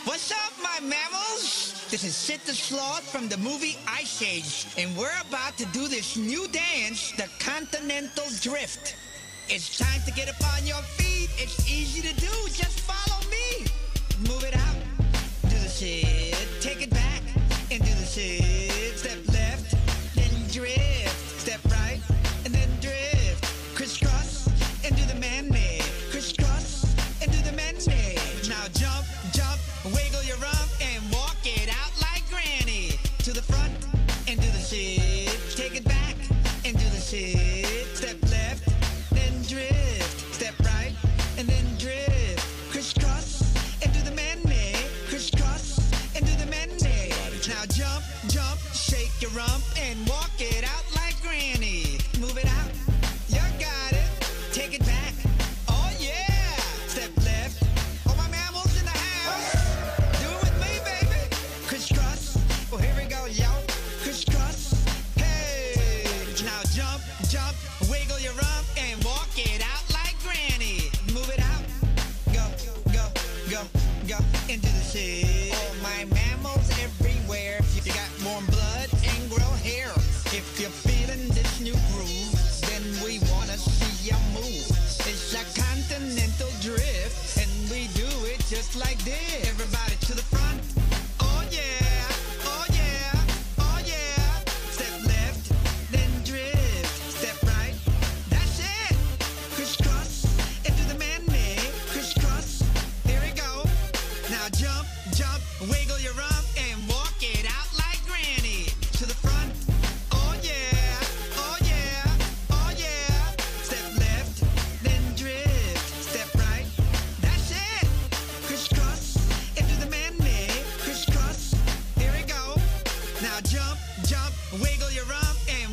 What's up, my mammals? This is Sid the Sloth from the movie Ice Age, and we're about to do this new dance, the Continental Drift. It's time to get up on your feet. It's easy to do. Just follow me. Move it out. Do the Sid. Take it back. And do the Sid. Step left. Then drift. Step right. And then drift. Crisscross. And do the man-made. Crisscross. And do the man-made. Now jump, jump. Wiggle your rump. And walk it out like granny. To the front. And do the Sid. Take it back. And do the Sid. Step left. Drift, step right, and then drift, crisscross, and do the man-made, crisscross, and do the man-made. Now jump, jump, shake your rump, and walk it out like granny. Move it out, you got it, take it back, oh yeah, step left, all my mammals in the house, do it with me, baby, crisscross, well here we go, yo, crisscross, hey, now jump, jump, wiggle your rump, and walk it out like granny. Move it out. Go, go, go, go. Into the Sid. All my mammals everywhere. You got warm blood and grow hair. If you're feeling this new groove, then we wanna see you move. It's a continental drift, and we do it just like this. Everybody to the front. Oh yeah, oh yeah, oh yeah. Step left, then drift. Step right. That's it. Crisscross, into the man-made, crisscross, here we go. Now jump, jump, wiggle your rump, and walk it out like granny. To the front, oh yeah, oh yeah, oh yeah. Step left, then drift, step right, that's it. Crisscross, into the man-made, crisscross, here we go. Now jump, jump, wiggle your rump, and